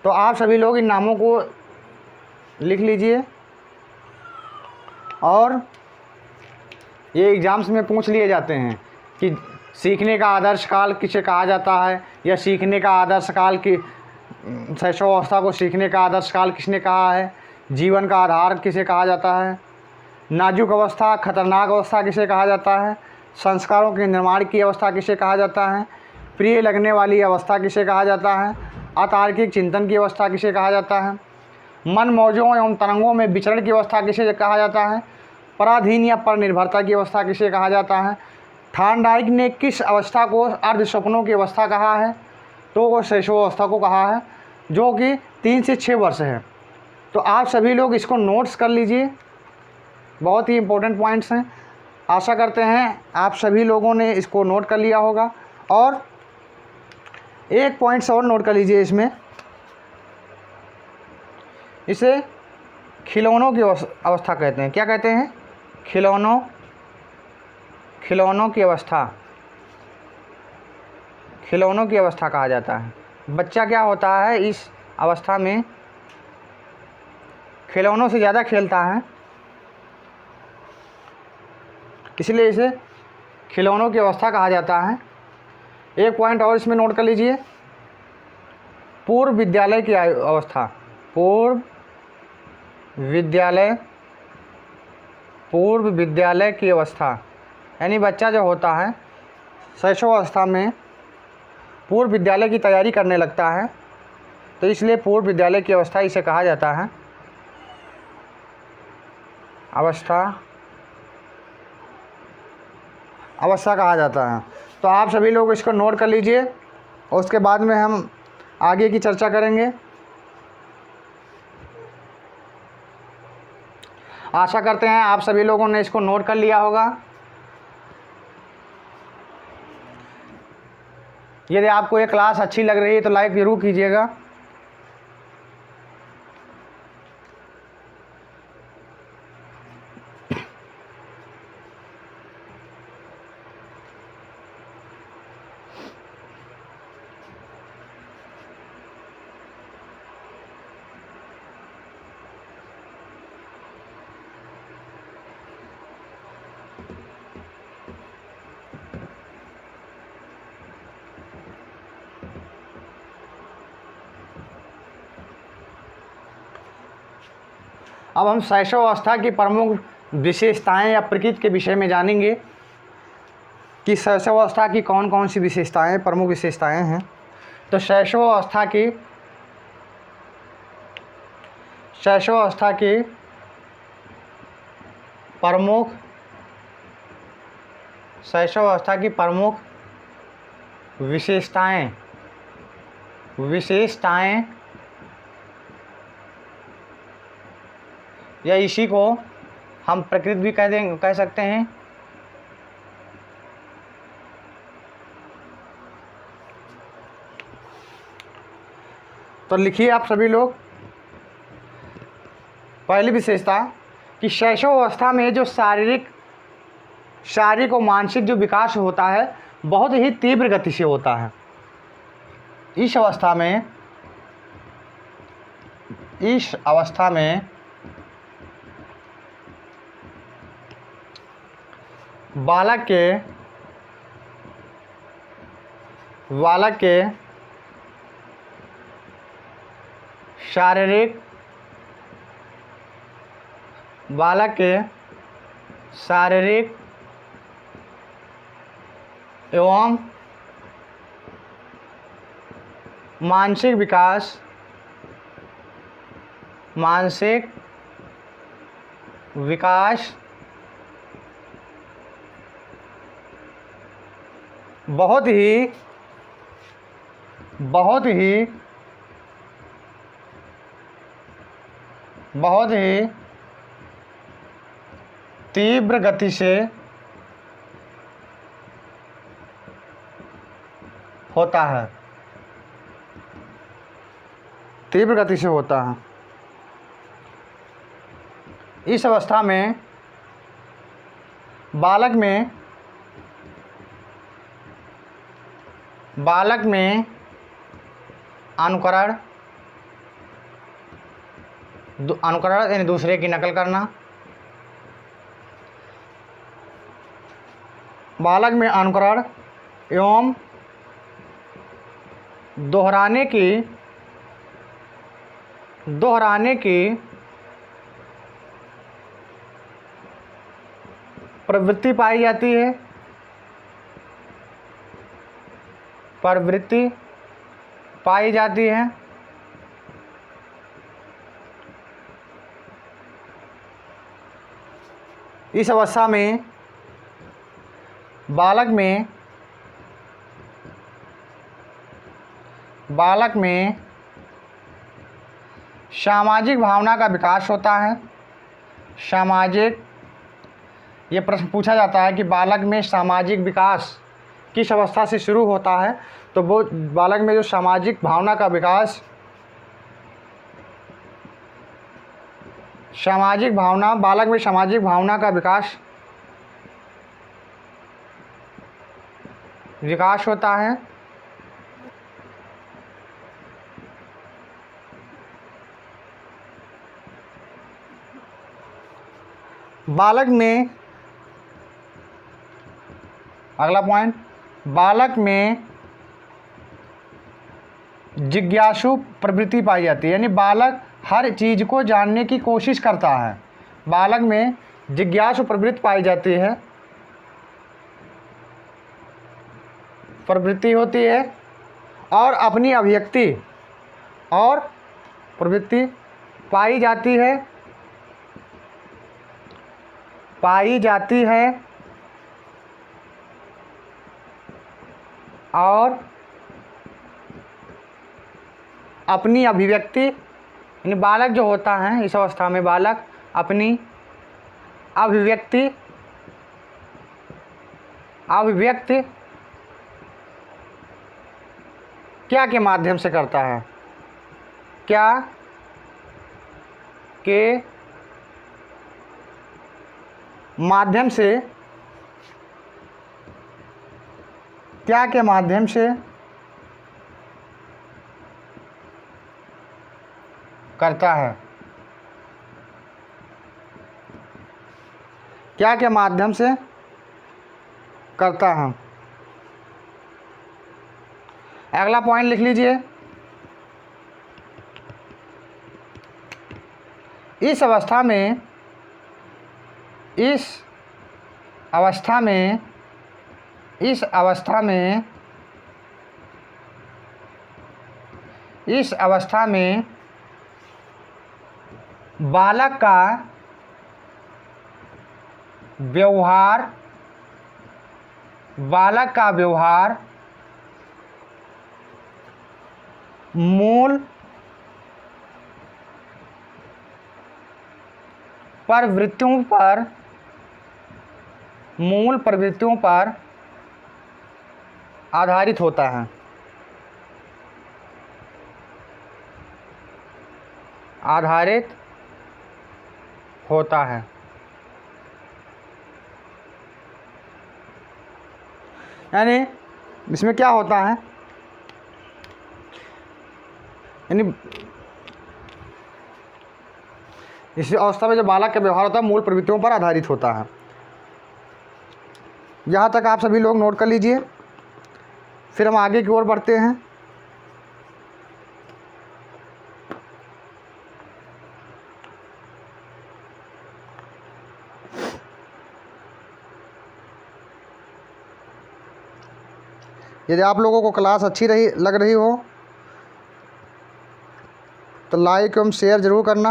तो आप सभी लोग इन नामों को लिख लीजिए और ये एग्ज़ाम्स में पूछ लिए जाते हैं कि सीखने का आदर्श काल किसे कहा जाता है, या सीखने का आदर्श काल की शैशवावस्था को सीखने का आदर्श काल किसने कहा है, जीवन का आधार किसे कहा जाता है, नाजुक अवस्था खतरनाक अवस्था किसे कहा जाता है, संस्कारों के निर्माण की अवस्था किसे कहा जाता है, प्रिय लगने वाली अवस्था किसे कहा जाता है, अतार्किक चिंतन की अवस्था किसे कहा जाता है, मन मौजों एवं तरंगों में विचरण की अवस्था किसे कहा जाता है, पराधीन या पर निर्भरता की अवस्था किसे कहा जाता है। थॉर्नडाइक ने किस अवस्था को अर्ध स्वप्नों की अवस्था कहा है, तो वो शैशवावस्था को कहा है, जो कि 3 से 6 वर्ष है। तो आप सभी लोग इसको नोट्स कर लीजिए, बहुत ही इम्पोर्टेंट पॉइंट्स हैं। आशा करते हैं आप सभी लोगों ने इसको नोट कर लिया होगा। और एक पॉइंट्स और नोट कर लीजिए इसमें, इसे खिलौनों की अवस्था कहते हैं। क्या कहते हैं? खिलौनों की अवस्था, खिलौनों की अवस्था कहा जाता है। बच्चा क्या होता है इस अवस्था में, खिलौनों से ज़्यादा खेलता है, इसलिए इसे खिलौनों की अवस्था कहा जाता है। एक पॉइंट और इसमें नोट कर लीजिए, पूर्व विद्यालय की अवस्था, पूर्व विद्यालय की अवस्था, यानी बच्चा जो होता है शैशवावस्था में पूर्व विद्यालय की तैयारी करने लगता है, तो इसलिए पूर्व विद्यालय की अवस्था इसे कहा जाता है, अवस्था कहा जाता है। तो आप सभी लोग इसको नोट कर लीजिए और उसके बाद में हम आगे की चर्चा करेंगे। आशा करते हैं आप सभी लोगों ने इसको नोट कर लिया होगा। यदि आपको ये क्लास अच्छी लग रही है तो लाइक ज़रूर कीजिएगा। अब हम शैशवावस्था की प्रमुख विशेषताएं या प्रकृति के विषय में जानेंगे कि शैशवावस्था की कौन कौन सी विशेषताएं, प्रमुख विशेषताएं हैं। तो शैशवावस्था की प्रमुख विशेषताएं या इसी को हम प्रकृति भी कह सकते हैं। तो लिखिए आप सभी लोग, पहली विशेषता कि शैशवावस्था में जो शारीरिक और मानसिक जो विकास होता है बहुत ही तीव्र गति से होता है। इस अवस्था में बालक के शारीरिक एवं मानसिक विकास बहुत ही तीव्र गति से होता है, इस अवस्था में बालक में अनुकरण, अनुकरण यानी दूसरे की नकल करना। बालक में अनुकरण एवं दोहराने की प्रवृत्ति पाई जाती है। प्रवृत्ति पाई जाती है। इस अवस्था में बालक में सामाजिक भावना का विकास होता है। सामाजिक, ये प्रश्न पूछा जाता है कि बालक में सामाजिक विकास किस अवस्था से शुरू होता है, तो वो बालक में जो सामाजिक भावना का विकास, बालक में सामाजिक भावना का विकास होता है। बालक में, अगला पॉइंट, बालक में जिज्ञासु प्रवृत्ति पाई जाती है, यानी बालक हर चीज़ को जानने की कोशिश करता है। बालक में जिज्ञासु प्रवृत्ति पाई जाती है, प्रवृत्ति होती है, और अपनी अभिव्यक्ति और प्रवृत्ति पाई जाती है और अपनी अभिव्यक्ति, यानी बालक जो होता है इस अवस्था में बालक अपनी अभिव्यक्ति क्या के माध्यम से करता है, क्या के माध्यम से करता है, क्या के माध्यम से करता है। अगला पॉइंट लिख लीजिए, इस अवस्था में बालक का व्यवहार मूल प्रवृत्तियों पर आधारित होता है। यानी इसमें क्या होता है, यानी इस अवस्था में जो बालक का व्यवहार होता है मूल प्रवृत्तियों पर आधारित होता है। यहाँ तक आप सभी लोग नोट कर लीजिए, फिर हम आगे की ओर बढ़ते हैं। यदि आप लोगों को क्लास अच्छी लग रही हो तो लाइक एवं शेयर ज़रूर करना।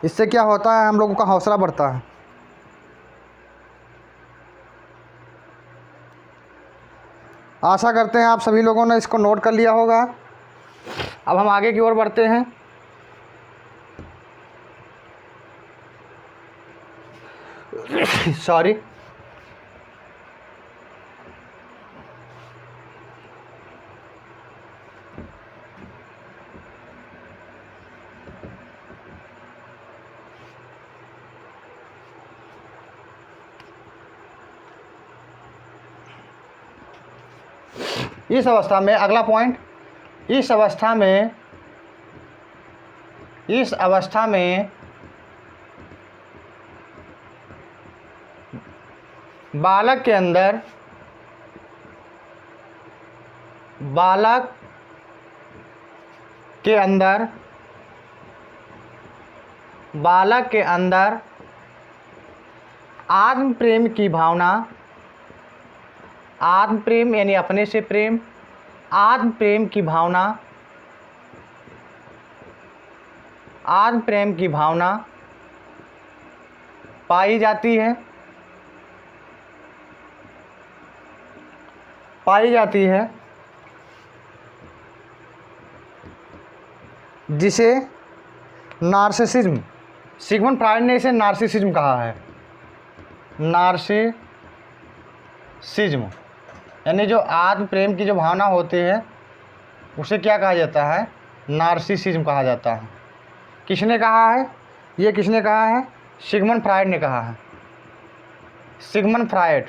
इससे क्या होता है, हम लोगों का हौसला बढ़ता है। आशा करते हैं आप सभी लोगों ने इसको नोट कर लिया होगा। अब हम आगे की ओर बढ़ते हैं। सॉरी, इस अवस्था में, अगला पॉइंट, इस अवस्था में बालक के अंदर आत्म प्रेम की भावना, आत्म प्रेम यानी अपने से प्रेम, आत्म प्रेम की भावना, आत्म प्रेम की भावना पाई जाती है, जिसे नार्सिसिज्म, सिगमंड फ्रॉइड ने इसे नार्सिसिज्म कहा है। नार्सिसिज्म यानी जो आत्म प्रेम की जो भावना होती है उसे क्या कहा जाता है? नार्सिसिज्म कहा जाता है। किसने कहा है? ये किसने कहा है? सिगमंड फ्रॉइड ने कहा है। Sigmund Freud.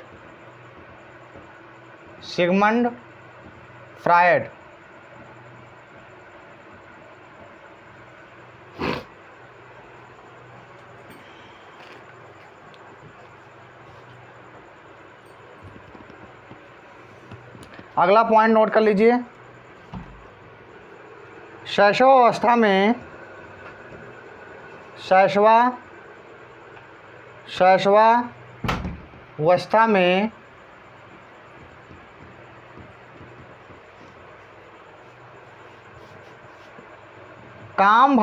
अगला पॉइंट नोट कर लीजिए। शैशवावस्था में काम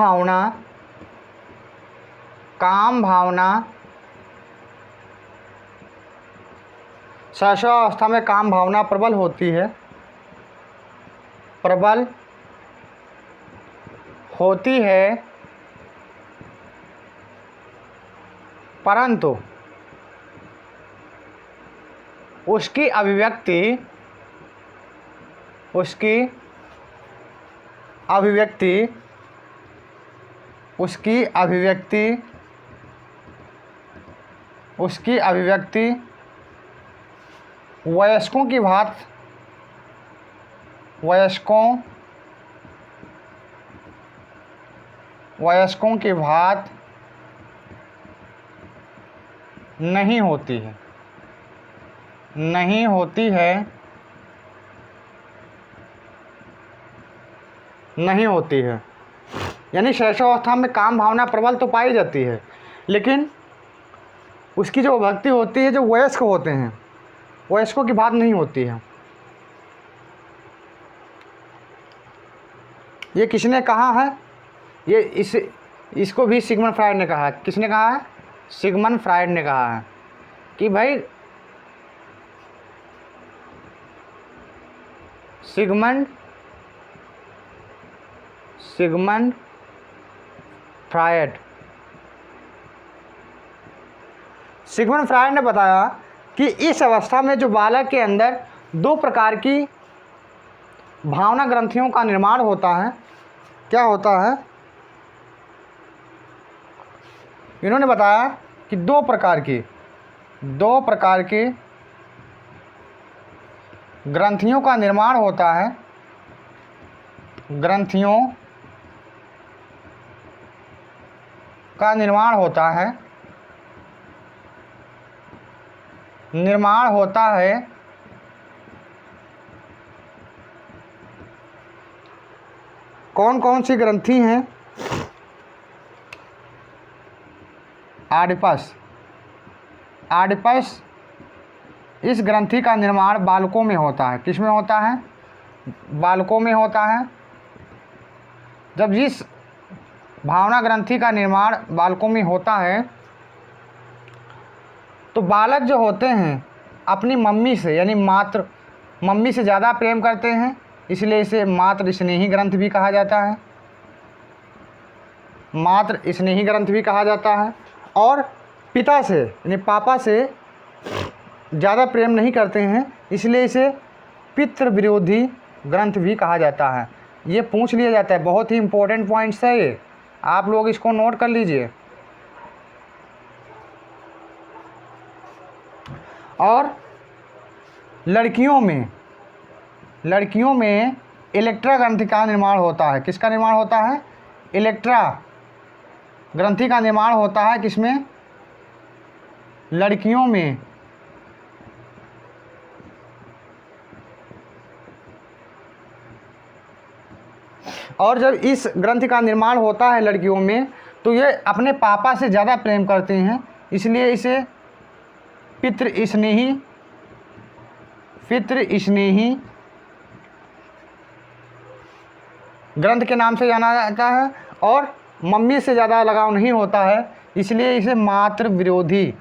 भावना शैशवावस्था में काम भावना प्रबल होती है, परंतु उसकी अभिव्यक्ति वयस्कों की भांति नहीं होती है। यानी शैशवावस्था में काम भावना प्रबल तो पाई जाती है, लेकिन उसकी जो अभिव्यक्ति होती है, जो वयस्क होते हैं, वयस्कों की बात नहीं होती है। ये किसने कहा है? ये इसको भी सिगमंड फ्रॉइड ने कहा है। किसने कहा है? सिगमंड फ्रॉइड ने कहा है कि भाई सिगमंड फ्रॉइड ने बताया कि इस अवस्था में जो बालक के अंदर दो प्रकार की भावना ग्रंथियों का निर्माण होता है। क्या होता है? इन्होंने बताया कि दो प्रकार की ग्रंथियों का निर्माण होता है। ग्रंथियों का निर्माण होता है कौन कौन सी ग्रंथि हैं? आडिपस। इस ग्रंथि का निर्माण बालकों में होता है। किस में होता है? बालकों में होता है। जब जिस भावना ग्रंथि का निर्माण बालकों में होता है तो बालक जो होते हैं अपनी मम्मी से यानी मम्मी से ज़्यादा प्रेम करते हैं, इसलिए इसे मातृ स्नेही ग्रंथ भी कहा जाता है। मातृ स्नेही ग्रंथ भी कहा जाता है। और पिता से यानी पापा से ज़्यादा प्रेम नहीं करते हैं, इसलिए इसे पितृ विरोधी ग्रंथ भी कहा जाता है। ये पूछ लिया जाता है, बहुत ही इम्पोर्टेंट पॉइंट्स है ये, आप लोग इसको नोट कर लीजिए। और लड़कियों में लड़कियों में इलेक्ट्रा ग्रंथि का निर्माण होता है। किसका निर्माण होता है? इलेक्ट्रा ग्रंथि का निर्माण होता है। किसमें? लड़कियों में। और जब इस ग्रंथि का निर्माण होता है लड़कियों में, तो ये अपने पापा से ज़्यादा प्रेम करती हैं, इसलिए इसे पितृ स्नेही ग्रंथ के नाम से जाना जाता है। और मम्मी से ज़्यादा लगाव नहीं होता है, इसलिए इसे मातृ विरोधी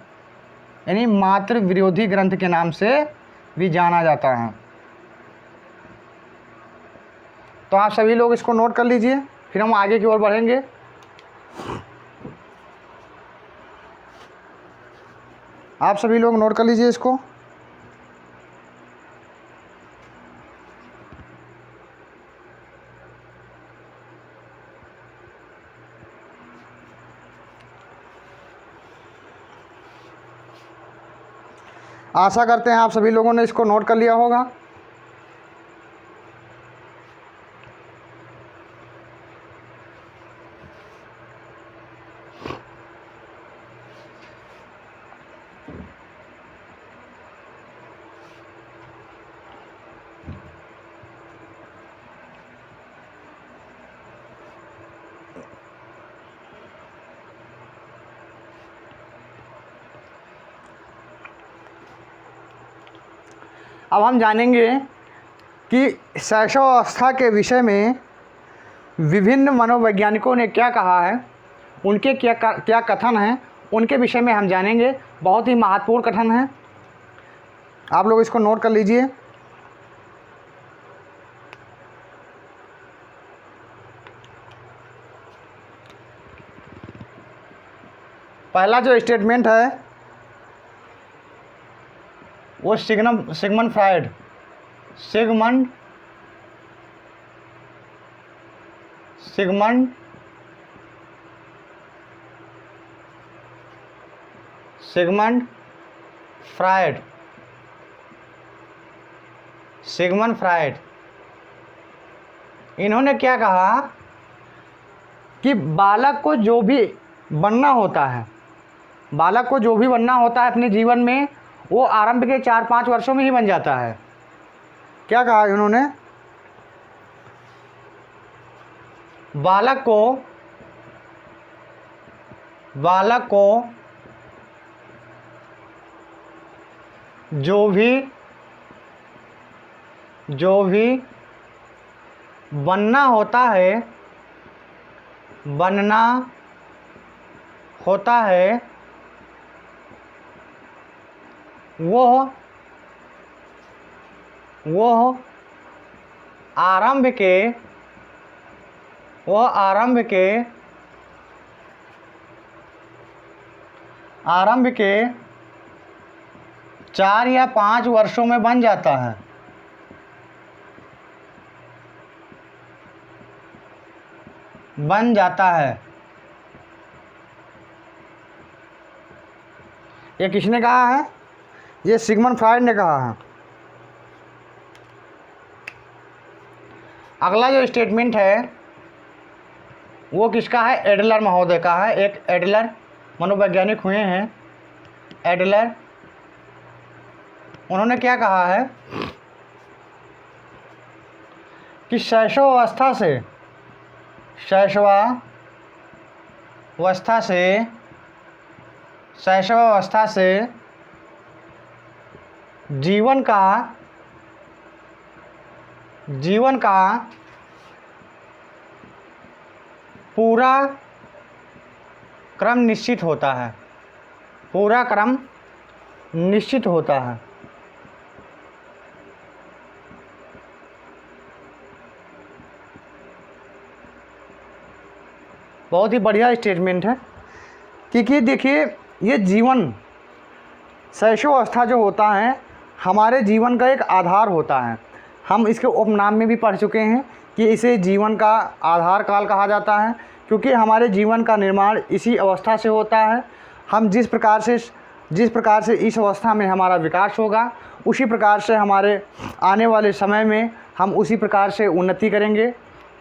यानी मातृ विरोधी ग्रंथ के नाम से भी जाना जाता है। तो आप सभी लोग इसको नोट कर लीजिए, फिर हम आगे की ओर बढ़ेंगे। आप सभी लोग नोट कर लीजिए इसको। आशा करते हैं आप सभी लोगों ने इसको नोट कर लिया होगा। अब हम जानेंगे कि शैशवावस्था के विषय में विभिन्न मनोवैज्ञानिकों ने क्या कहा है, उनके क्या कथन हैं, उनके विषय में हम जानेंगे। बहुत ही महत्वपूर्ण कथन है, आप लोग इसको नोट कर लीजिए। पहला जो स्टेटमेंट है वो सिगमंड फ्राइड सिगमंड फ्राइड इन्होंने क्या कहा कि बालक को जो भी बनना होता है अपने जीवन में, वो आरंभ के 4-5 वर्षों में ही बन जाता है। क्या कहा इन्होंने? बालक को जो भी बनना होता है वो आरंभ के 4 या 5 वर्षों में बन जाता है। ये किसने कहा है? ये सिगमंड फ्राइड ने कहा है। अगला जो स्टेटमेंट है वो किसका है? एडलर महोदय का है। एक एडलर मनोवैज्ञानिक हुए हैं, एडलर। उन्होंने क्या कहा है कि शैशवावस्था से जीवन का पूरा क्रम निश्चित होता है। बहुत ही बढ़िया स्टेटमेंट है, क्योंकि देखिए ये जीवन शैशवावस्था जो होता है हमारे जीवन का एक आधार होता है। हम इसके उपनाम में भी पढ़ चुके हैं कि इसे जीवन का आधार काल कहा जाता है, क्योंकि हमारे जीवन का निर्माण इसी अवस्था से होता है। हम जिस प्रकार से इस अवस्था में हमारा विकास होगा, उसी प्रकार से हमारे आने वाले समय में हम उसी प्रकार से उन्नति करेंगे,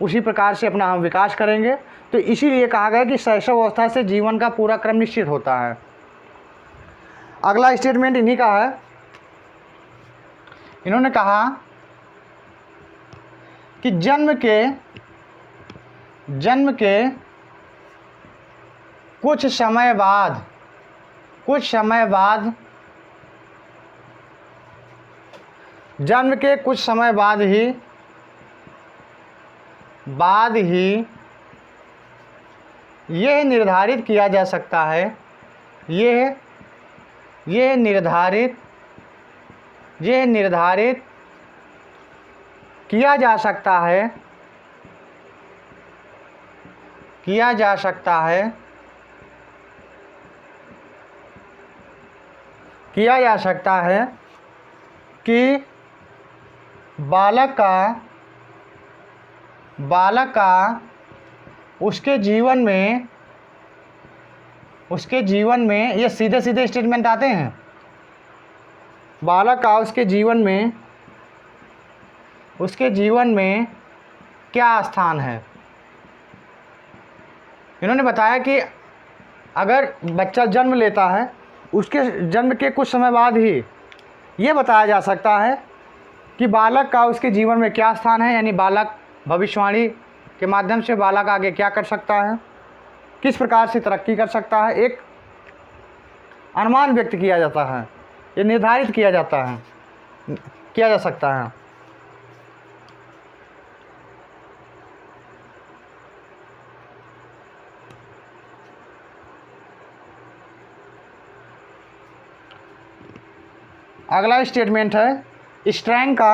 उसी प्रकार से अपना हम विकास करेंगे। तो इसीलिए कहा गया कि शैशव अवस्था से जीवन का पूरा क्रम निश्चित होता है। अगला स्टेटमेंट इन्हीं का है। इन्होंने कहा कि जन्म के कुछ समय बाद जन्म के कुछ समय बाद ही यह निर्धारित किया जा सकता है, यह निर्धारित किया जा सकता है कि बालक का उसके जीवन में ये सीधे स्टेटमेंट आते हैं। बालक का उसके जीवन में क्या स्थान है। इन्होंने बताया कि अगर बच्चा जन्म लेता है, उसके जन्म के कुछ समय बाद ही ये बताया जा सकता है कि बालक का उसके जीवन में क्या स्थान है, यानी बालक भविष्यवाणी के माध्यम से बालक आगे क्या कर सकता है, किस प्रकार से तरक्की कर सकता है, एक अनुमान व्यक्त किया जाता है, ये निर्धारित किया जा सकता है। अगला स्टेटमेंट है स्ट्रैंग का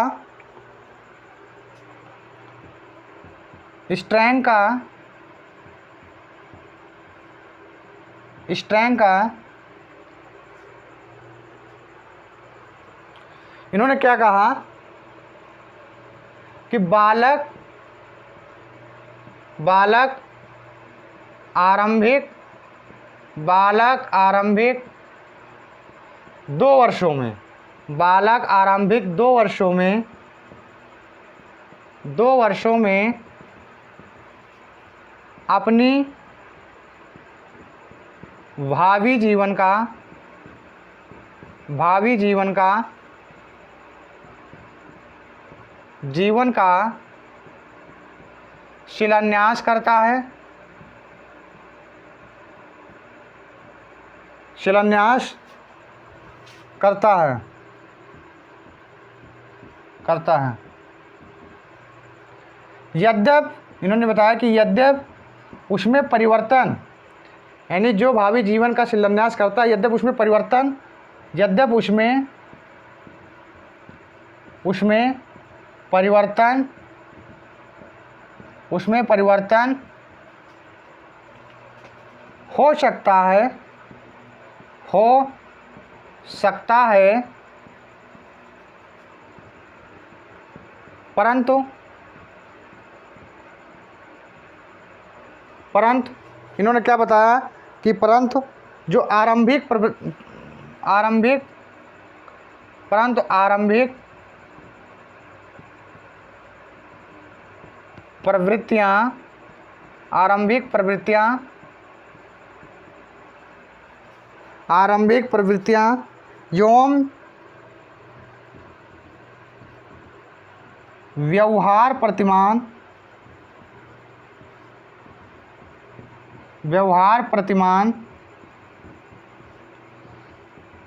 इन्होंने क्या कहा कि बालक आरंभिक 2 वर्षों में बालक आरंभिक 2 वर्षों में अपनी भावी जीवन का शिलान्यास करता है। यद्यप इन्होंने बताया कि यद्यप उसमें परिवर्तन, यानी जो भावी जीवन का शिलान्यास करता है, यद्यप उसमें परिवर्तन हो सकता है परंतु इन्होंने क्या बताया कि परंतु जो आरंभिक प्रवृत्तियां एवं व्यवहार प्रतिमान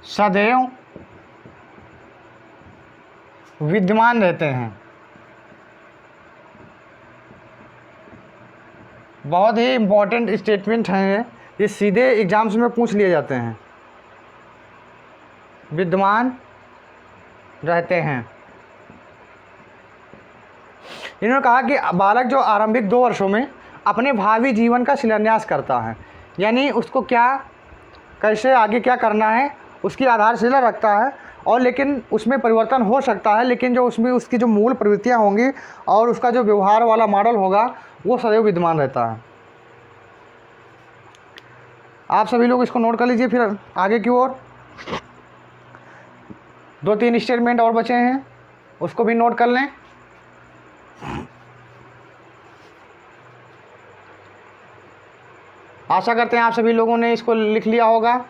सदैव विद्यमान रहते हैं। बहुत ही इम्पोर्टेंट स्टेटमेंट हैं, ये सीधे एग्जाम्स में पूछ लिए जाते हैं। विद्यमान रहते हैं। इन्होंने कहा कि बालक जो आरंभिक 2 वर्षों में अपने भावी जीवन का शिलान्यास करता है, यानी उसको कैसे आगे क्या करना है उसकी आधारशिला रखता है, और लेकिन उसमें परिवर्तन हो सकता है, लेकिन जो उसमें उसकी जो मूल प्रवृत्तियां होंगी और उसका जो व्यवहार वाला मॉडल होगा वो सदैव विद्यमान रहता है। आप सभी लोग इसको नोट कर लीजिए। फिर आगे की ओर 2-3 स्टेटमेंट और बचे हैं, उसको भी नोट कर लें। आशा करते हैं आप सभी लोगों ने इसको लिख लिया होगा।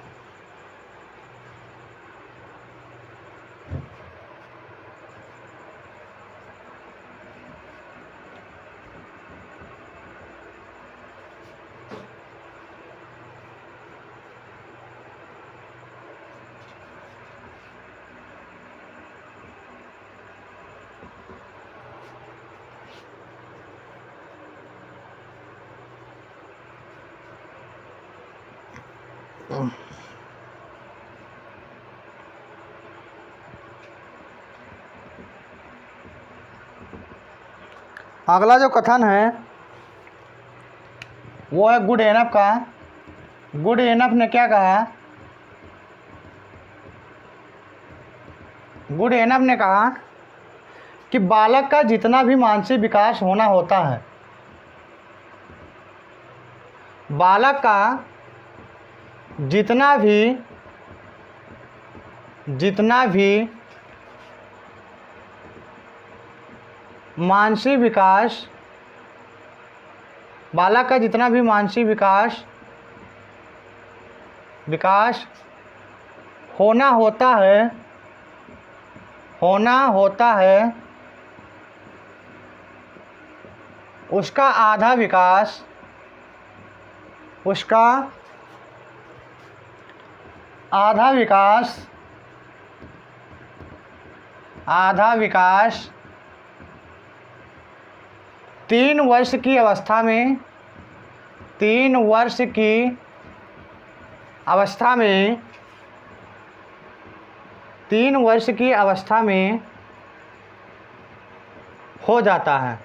अगला जो कथन है वो है गुड एनफ का। गुड एनफ ने क्या कहा? गुड एनफ ने कहा कि बालक का जितना भी मानसिक विकास होना होता है, बालक का जितना भी मानसिक विकास, बालक का जितना भी मानसिक विकास होना होता है उसका आधा विकास 3 वर्ष की अवस्था में 3 वर्ष की अवस्था में 3 वर्ष की अवस्था में हो जाता है।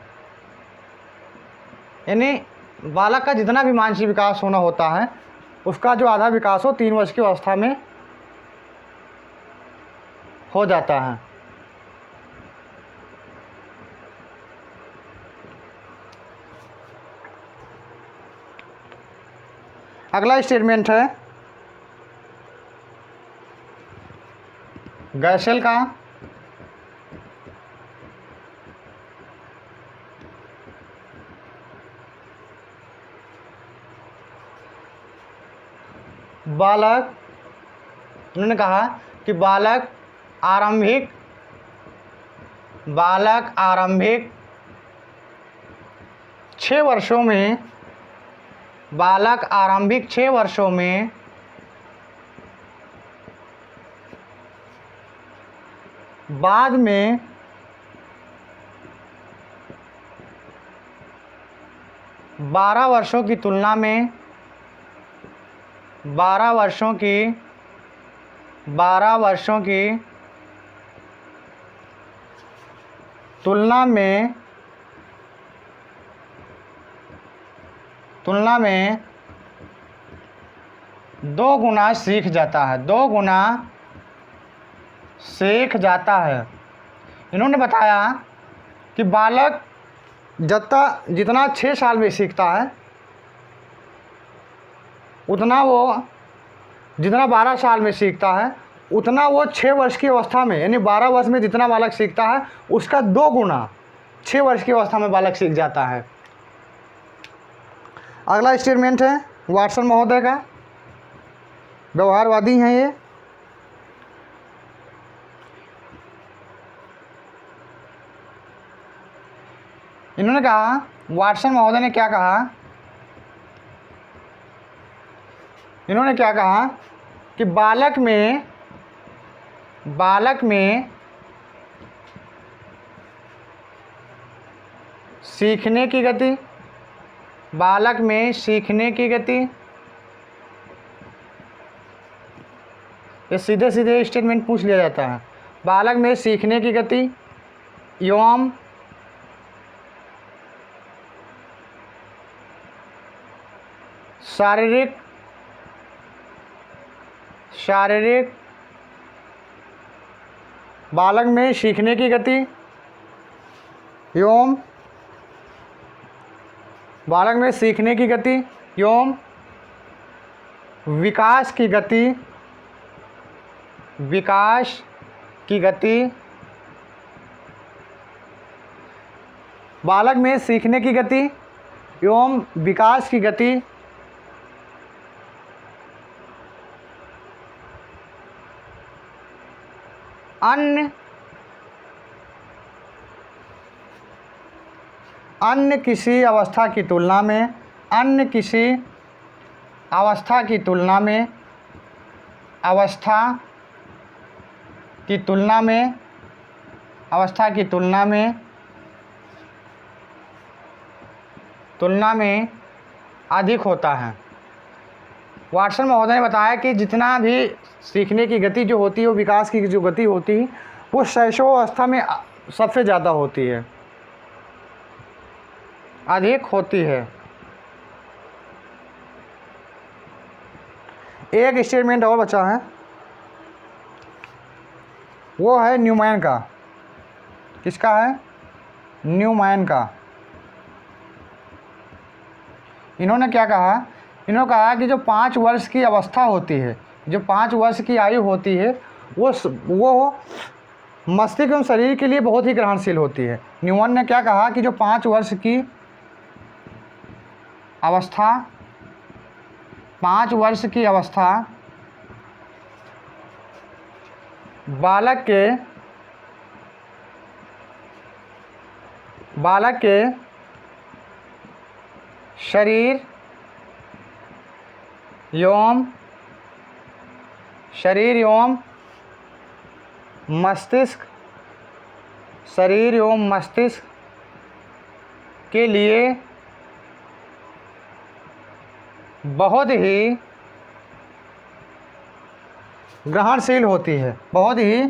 यानी बालक का जितना भी मानसिक विकास होना होता है उसका जो आधा विकास हो 3 वर्ष की अवस्था में हो जाता है। अगला स्टेटमेंट है गैसेल का। बालक, उन्होंने कहा कि बालक आरंभिक 6 वर्षों में बाद में 12 वर्षों की तुलना में 12 वर्षों की तुलना में 2 गुना सीख जाता है। 2 गुना सीख जाता है। इन्होंने बताया कि बालक जितना 6 साल में सीखता है उतना वो जितना 12 साल में सीखता है उतना वो 6 वर्ष की अवस्था में, यानी 12 वर्ष में जितना बालक सीखता है उसका 2 गुना 6 वर्ष की अवस्था में बालक सीख जाता है। अगला स्टेटमेंट है वाटसन महोदय का। व्यवहारवादी हैं ये। इन्होंने कहा, वाटसन महोदय ने क्या कहा? इन्होंने क्या कहा कि बालक में सीखने की गति, बालक में सीखने की गति, ये सीधे सीधे स्टेटमेंट पूछ लिया जाता है। बालक में सीखने की गति एवं शारीरिक बालक में सीखने की गति एवं बालक में सीखने की गति एवं विकास की गति बालक में सीखने की गति एवं विकास की गति अन्य किसी अवस्था की तुलना में अवस्था की तुलना में अधिक होता है। वाटसन महोदय ने बताया कि जितना भी सीखने की गति जो होती है, वो विकास की जो गति होती है, वो शैशव अवस्था में सबसे ज़्यादा होती है, अधिक होती है। एक स्टेटमेंट और बचा है, वो है न्यूमैन का। किसका है? न्यूमैन का। इन्होंने क्या कहा? इन्होंने कहा कि जो 5 वर्ष की अवस्था होती है, जो 5 वर्ष की आयु होती है, वो मस्तिष्क एवं शरीर के लिए बहुत ही ग्रहणशील होती है। न्यूमैन ने क्या कहा कि जो 5 वर्ष की अवस्था, 5 वर्ष की अवस्था बालक के शरीर एवं मस्तिष्क के लिए बहुत ही ग्रहणशील होती है, बहुत ही